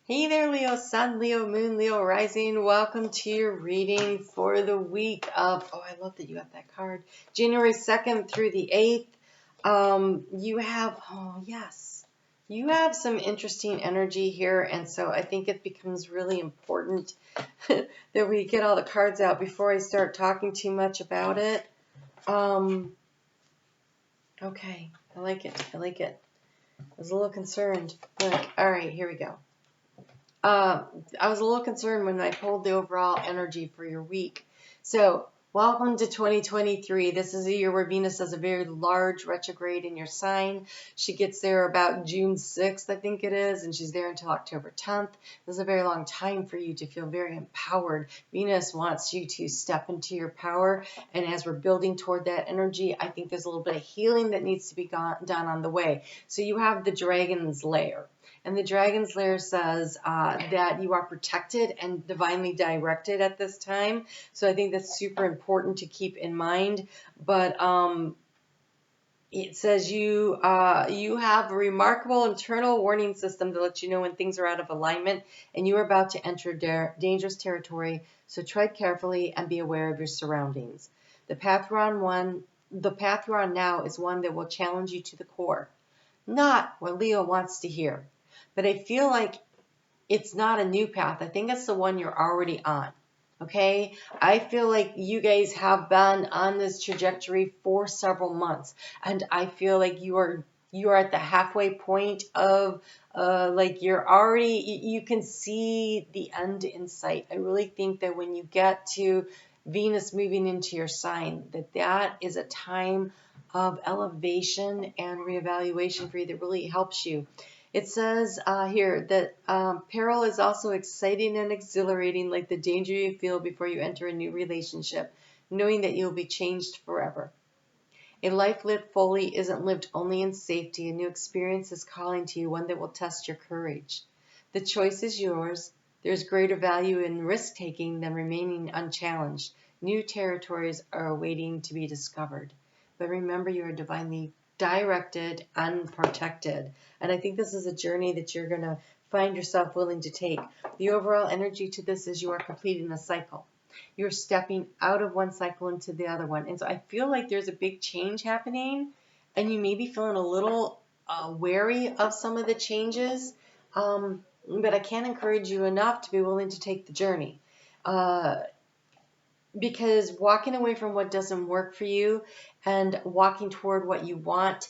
Hey there, Leo Sun, Leo Moon, Leo Rising. Welcome to your reading for the week of, oh, I love that you have that card, January 2nd through the 8th. You have, oh, yes, you have some interesting energy here, and so I think it becomes really important that we get all the cards out before I start talking too much about it. Okay, I like it. I like it. I was a little concerned. Look, all right, here we go. I was a little concerned when I pulled the overall energy for your week. So, welcome to 2023. This is a year where Venus does a very large retrograde in your sign. She gets there about June 6th, I think it is, and she's there until October 10th. This is a very long time for you to feel very empowered. Venus wants you to step into your power, and as we're building toward that energy, I think there's a little bit of healing that needs to be done on the way. So you have the Dragon's Lair. And the Dragon's Lair says that you are protected and divinely directed at this time. So I think that's super important to keep in mind. But it says you have a remarkable internal warning system to let you know when things are out of alignment and you are about to enter dangerous territory. So tread carefully and be aware of your surroundings. The path you're on now is one that will challenge you to the core. Not what Leo wants to hear. But I feel like it's not a new path. I think it's the one you're already on. Okay? I feel like you guys have been on this trajectory for several months. And I feel like you are at the halfway point of like you're already, you can see the end in sight. I really think that when you get to Venus moving into your sign, that is a time of elevation and reevaluation for you that really helps you. It says here that peril is also exciting and exhilarating, like the danger you feel before you enter a new relationship, knowing that you'll be changed forever. A life lived fully isn't lived only in safety. A new experience is calling to you, one that will test your courage. The choice is yours. There's greater value in risk-taking than remaining unchallenged. New territories are waiting to be discovered. But remember, you are divinely directed and protected. And I think this is a journey that you're going to find yourself willing to take. The overall energy to this is you are completing a cycle. You're stepping out of one cycle into the other one. And so I feel like there's a big change happening, and you may be feeling a little wary of some of the changes. But I can't encourage you enough to be willing to take the journey. Because walking away from what doesn't work for you and walking toward what you want,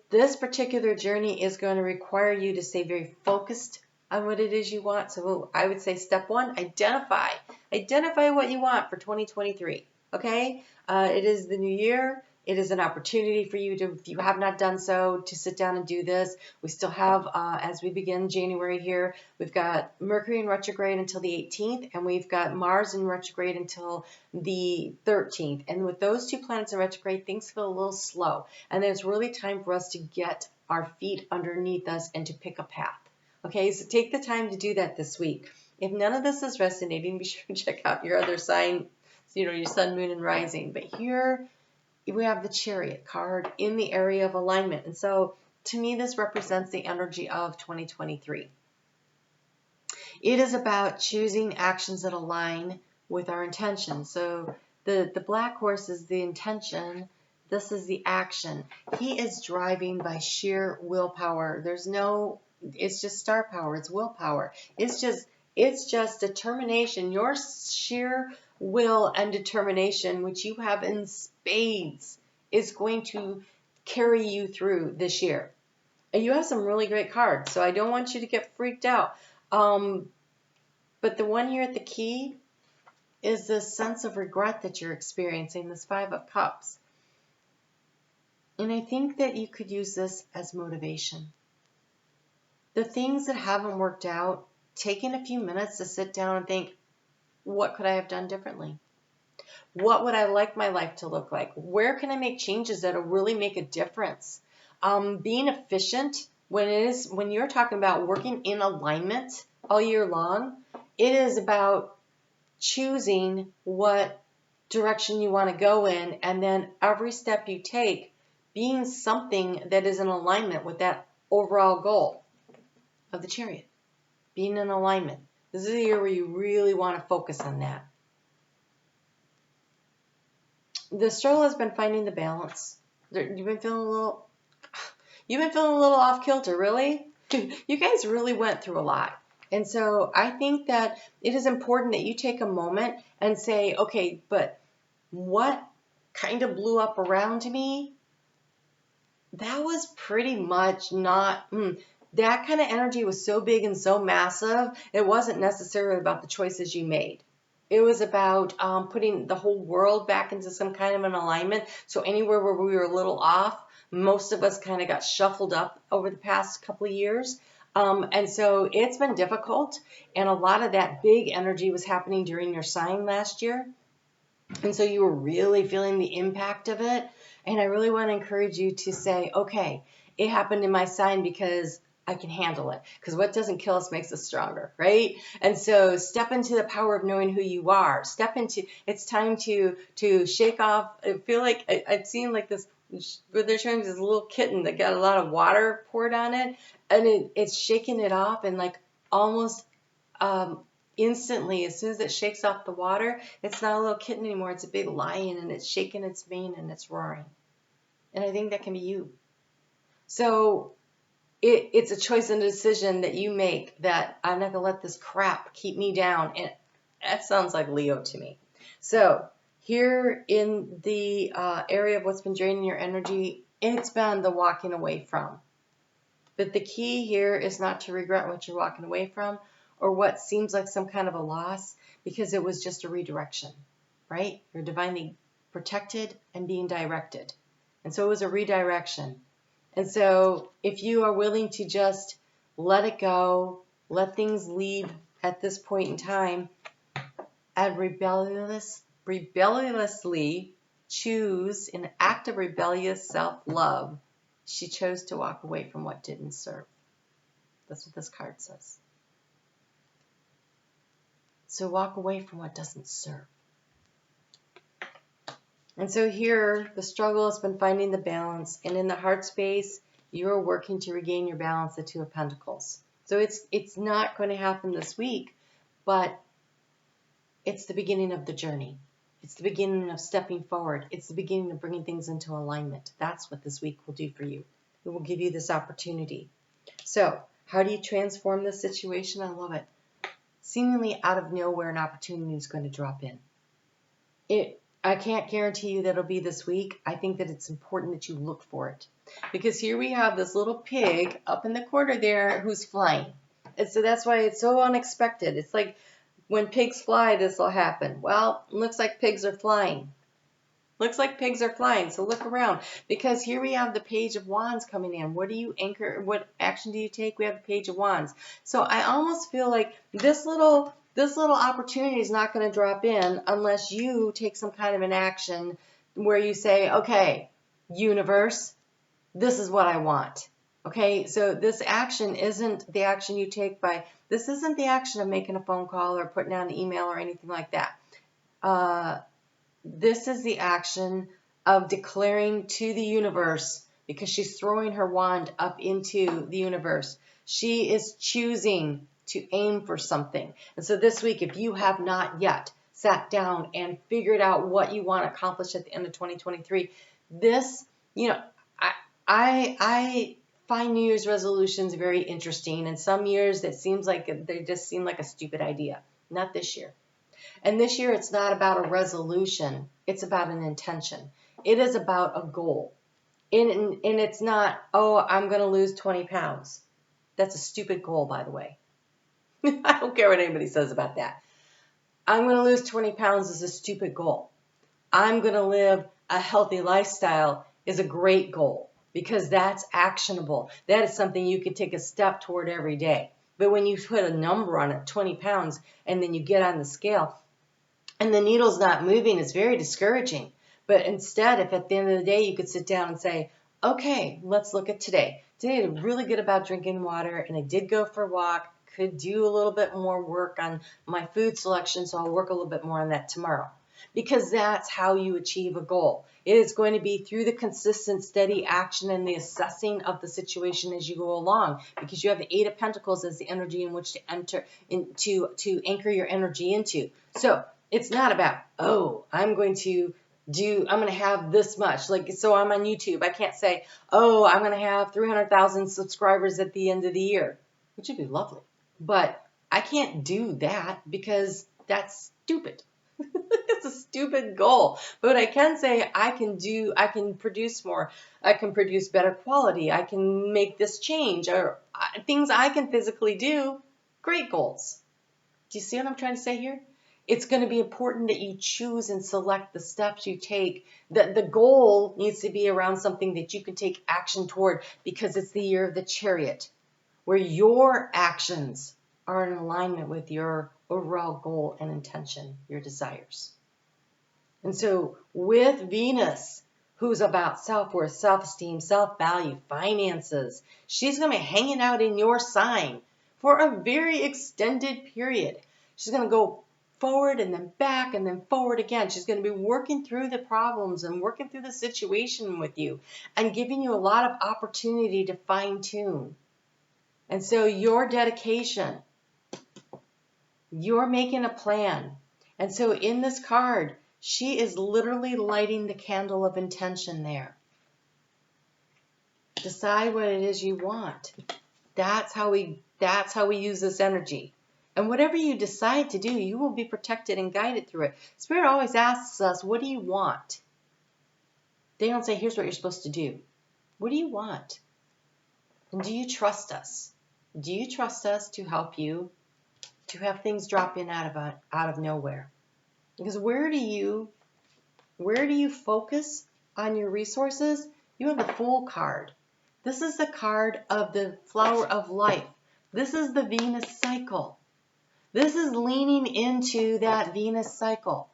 this particular journey is going to require you to stay very focused on what it is you want. So I would say step one, identify what you want for 2023. Okay, it is the new year. It is an opportunity for you to, if you have not done so, to sit down and do this. We still have, as we begin January here, we've got Mercury in retrograde until the 18th, and we've got Mars in retrograde until the 13th. And with those two planets in retrograde, things feel a little slow. And there's really time for us to get our feet underneath us and to pick a path. Okay, so take the time to do that this week. If none of this is resonating, be sure to check out your other sign, your sun, moon, and rising. But here we have the Chariot card in the area of alignment. And so to me, this represents the energy of 2023. It is about choosing actions that align with our intention. So the black horse is the intention. This is the action. He is driving by sheer willpower. It's just star power. It's willpower. It's just determination. Your sheer will and determination, which you have in spades, is going to carry you through this year. And you have some really great cards, so I don't want you to get freaked out. But the one here at the key is this sense of regret that you're experiencing, this Five of Cups. And I think that you could use this as motivation. The things that haven't worked out, taking a few minutes to sit down and think, what could I have done differently? What would I like my life to look like? Where can I make changes that'll really make a difference? Being efficient, when you're talking about working in alignment all year long, it is about choosing what direction you want to go in, and then every step you take being something that is in alignment with that overall goal. of the Chariot, being in alignment. This is a year where you really want to focus on that. The struggle has been finding the balance. You've been feeling a little off kilter, really? You guys really went through a lot. And so I think that it is important that you take a moment and say, okay, but what kind of blew up around me? That was pretty much not, that kind of energy was so big and so massive, it wasn't necessarily about the choices you made. It was about putting the whole world back into some kind of an alignment. So anywhere where we were a little off, most of us kind of got shuffled up over the past couple of years. And so it's been difficult. And a lot of that big energy was happening during your sign last year. And so you were really feeling the impact of it. And I really want to encourage you to say, okay, it happened in my sign because I can handle it. Because what doesn't kill us makes us stronger, right? And so step into the power of knowing who you are. It's time to shake off. I feel like I've seen like this, where they're showing this little kitten that got a lot of water poured on it. And it's shaking it off, and like almost instantly, as soon as it shakes off the water, it's not a little kitten anymore. It's a big lion, and it's shaking its mane and it's roaring. And I think that can be you. So it's a choice and a decision that you make, that I'm not going to let this crap keep me down. And that sounds like Leo to me. So here in the area of what's been draining your energy, it's been the walking away from. But the key here is not to regret what you're walking away from or what seems like some kind of a loss, because it was just a redirection, right? You're divinely protected and being directed. And so it was a redirection. And so if you are willing to just let it go, let things leave at this point in time, and rebelliously choose an act of rebellious self-love, she chose to walk away from what didn't serve. That's what this card says. So walk away from what doesn't serve. And so here, the struggle has been finding the balance. And in the heart space, you're working to regain your balance, the Two of Pentacles. So it's not going to happen this week, but it's the beginning of the journey. It's the beginning of stepping forward. It's the beginning of bringing things into alignment. That's what this week will do for you. It will give you this opportunity. So how do you transform this situation? I love it. Seemingly out of nowhere, an opportunity is going to drop in. I can't guarantee you that it'll be this week. I think that it's important that you look for it. Because here we have this little pig up in the corner there who's flying. And so that's why it's so unexpected. It's like, when pigs fly, this will happen. Well, it looks like pigs are flying. Looks like pigs are flying. So look around, because here we have the Page of Wands coming in. What do you anchor? What action do you take? We have the Page of Wands. So I almost feel like this little opportunity is not going to drop in unless you take some kind of an action where you say, okay, universe, this is what I want. Okay, so this action isn't the action you take this isn't the action of making a phone call or putting out an email or anything like that. This is the action of declaring to the universe, because she's throwing her wand up into the universe. She is choosing to aim for something. And so this week, if you have not yet sat down and figured out what you want to accomplish at the end of 2023, I find New Year's resolutions very interesting. And some years it seems like they just seem like a stupid idea. Not this year. And this year it's not about a resolution. It's about an intention. It is about a goal. And it's not, oh, I'm going to lose 20 pounds. That's a stupid goal, by the way. I don't care what anybody says about that. I'm going to lose 20 pounds is a stupid goal. I'm going to live a healthy lifestyle is a great goal. Because that's actionable. That is something you could take a step toward every day. But when you put a number on it, 20 pounds, and then you get on the scale, and the needle's not moving, it's very discouraging. But instead, if at the end of the day you could sit down and say, okay, let's look at today. Today I did really good about drinking water, and I did go for a walk. Could do a little bit more work on my food selection, so I'll work a little bit more on that tomorrow. because that's how you achieve a goal. It is going to be through the consistent, steady action and the assessing of the situation as you go along, because you have the Eight of Pentacles as the energy in which to enter into, to anchor your energy into. So it's not about, oh, I'm going to have this much. Like, so I'm on YouTube. I can't say, oh, I'm going to have 300,000 subscribers at the end of the year, which would be lovely. But I can't do that because that's stupid. It's a stupid goal. But I can say I can produce more. I can produce better quality. I can make this change, or things I can physically do. Great goals. Do you see what I'm trying to say here? It's going to be important that you choose and select the steps you take. That the goal needs to be around something that you can take action toward, because it's the year of the Chariot, where your actions are in alignment with your overall goal and intention, your desires. And so with Venus, who's about self-worth, self-esteem, self-value, finances, she's going to be hanging out in your sign for a very extended period. She's going to go forward and then back and then forward again. She's going to be working through the problems and working through the situation with you and giving you a lot of opportunity to fine-tune. And so your dedication, you're making a plan. And so in this card, she is literally lighting the candle of intention there. Decide what it is you want. That's how we use this energy. And whatever you decide to do, you will be protected and guided through it. Spirit always asks us, what do you want? They don't say, here's what you're supposed to do. What do you want? And do you trust us? Do you trust us to help you to have things drop in out of nowhere? Because where do you focus on your resources? You have the Fool card. This is the card of the flower of life. This is the Venus cycle. This is leaning into that Venus cycle.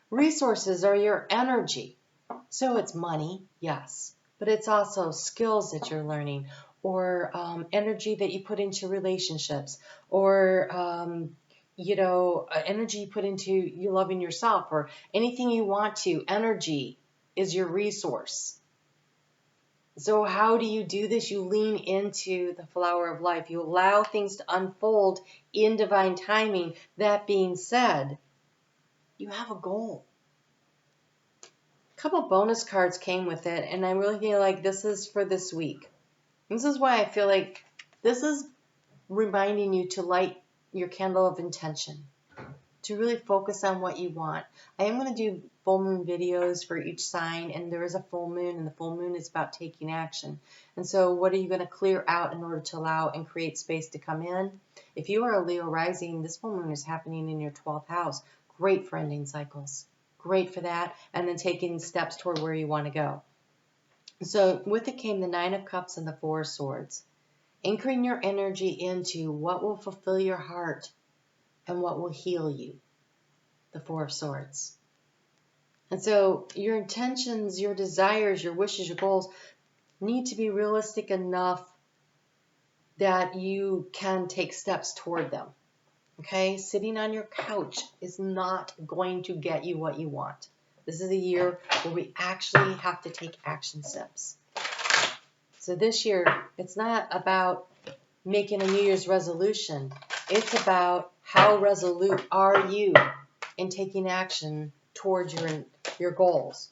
Resources are your energy. So it's money, yes, but it's also skills that you're learning, or energy that you put into relationships, or energy you put into you loving yourself, or anything you want to. Energy is your resource. So how do you do this? You lean into the flower of life. You allow things to unfold in divine timing. That being said, you have a goal. A couple bonus cards came with it, and I really feel like this is for this week. This is why I feel like this is reminding you to light your candle of intention, to really focus on what you want. I am going to do full moon videos for each sign, and there is a full moon, and the full moon is about taking action. And so what are you going to clear out in order to allow and create space to come in? If you are a Leo rising, this full moon is happening in your 12th house. Great for ending cycles. Great for that, and then taking steps toward where you want to go. So with it came the Nine of Cups and the Four of Swords. Anchoring your energy into what will fulfill your heart and what will heal you. The Four of Swords. And so your intentions, your desires, your wishes, your goals need to be realistic enough that you can take steps toward them. Okay? Sitting on your couch is not going to get you what you want. This is a year where we actually have to take action steps. So this year, it's not about making a New Year's resolution. It's about how resolute are you in taking action towards your goals.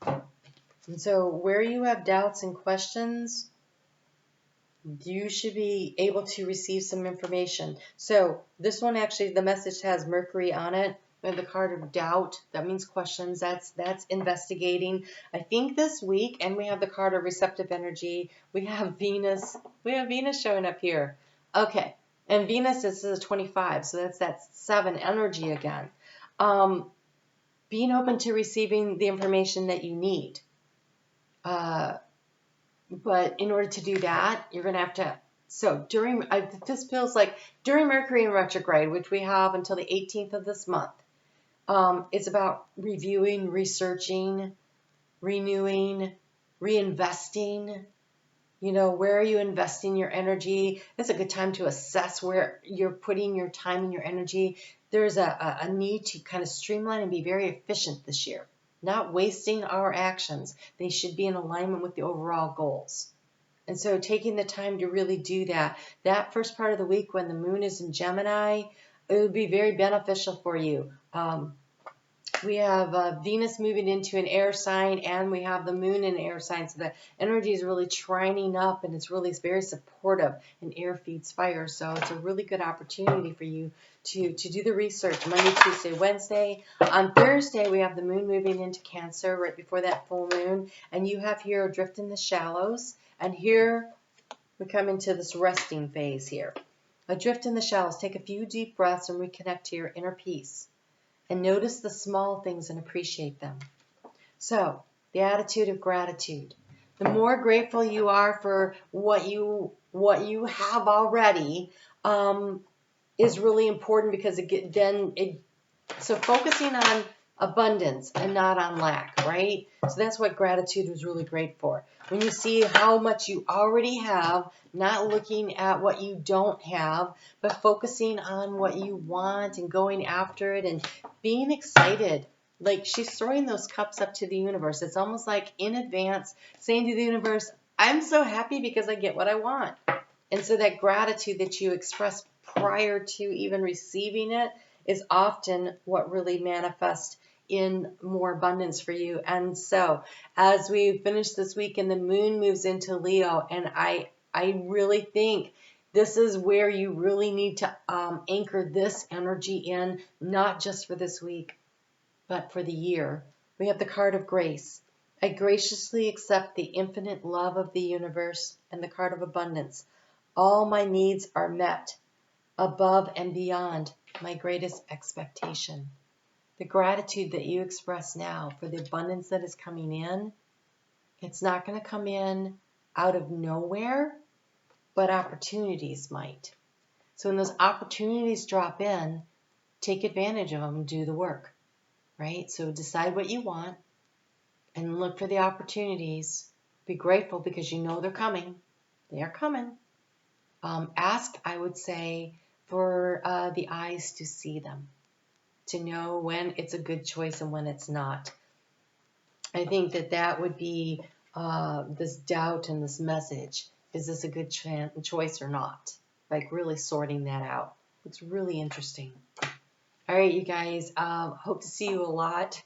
And so where you have doubts and questions, you should be able to receive some information. So this one actually, the message has Mercury on it. We have the card of doubt. That means questions. That's investigating. I think this week, and we have the card of receptive energy. We have Venus. We have Venus showing up here. Okay. And Venus is a 25, so that's that 7 energy again. Being open to receiving the information that you need. But in order to do that, you're going to have to. So this feels like during Mercury in retrograde, which we have until the 18th of this month, it's about reviewing, researching, renewing, reinvesting, You know, where are you investing your energy? It's a good time to assess where you're putting your time and your energy. There's a need to kind of streamline and be very efficient this year, not wasting our actions. They should be in alignment with the overall goals. And so taking the time to really do that, that first part of the week when the moon is in Gemini, it would be very beneficial for you. We have Venus moving into an air sign, and we have the moon in an air sign. So the energy is really trining up, and it's really very supportive, and air feeds fire. So it's a really good opportunity for you to do the research Monday, Tuesday, Wednesday. On Thursday, we have the moon moving into Cancer right before that full moon. And you have here Adrift in the Shallows. And here we come into this resting phase here. Adrift in the Shallows. Take a few deep breaths and reconnect to your inner peace. And notice the small things and appreciate them. So, the attitude of gratitude. The more grateful you are for what you have already is really important, because so focusing on abundance and not on lack, right? So that's what gratitude was really great for. When you see how much you already have, not looking at what you don't have, but focusing on what you want and going after it and being excited. Like, she's throwing those cups up to the universe. It's almost like in advance saying to the universe, I'm so happy because I get what I want. And so that gratitude that you express prior to even receiving it is often what really manifests in more abundance for you. And so as we finish this week and the moon moves into Leo, and I really think this is where you really need to anchor this energy in, not just for this week, but for the year. We have the card of grace. I graciously accept the infinite love of the universe, and the card of abundance. All my needs are met above and beyond my greatest expectation. The gratitude that you express now for the abundance that is coming in, it's not going to come in out of nowhere, but opportunities might. So when those opportunities drop in, take advantage of them and do the work, right? So decide what you want and look for the opportunities. Be grateful because you know they're coming. They are coming. Ask, I would say, for the eyes to see them, to know when it's a good choice and when it's not. I think that would be this doubt and this message. Is this a good choice or not? Like really sorting that out. It's really interesting. All right, you guys, hope to see you a lot.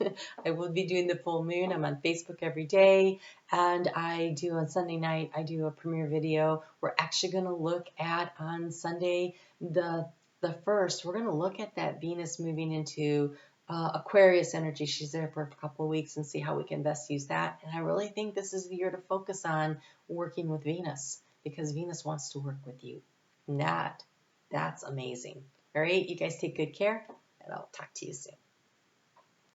I will be doing the full moon. I'm on Facebook every day, and I do on Sunday night, I do a premiere video. We're actually going to look at, on Sunday, the 1st, we're going to look at that Venus moving into Aquarius energy. She's there for a couple of weeks, and see how we can best use that. And I really think this is the year to focus on working with Venus, because Venus wants to work with you. And that's amazing. All right, you guys take good care, and I'll talk to you soon.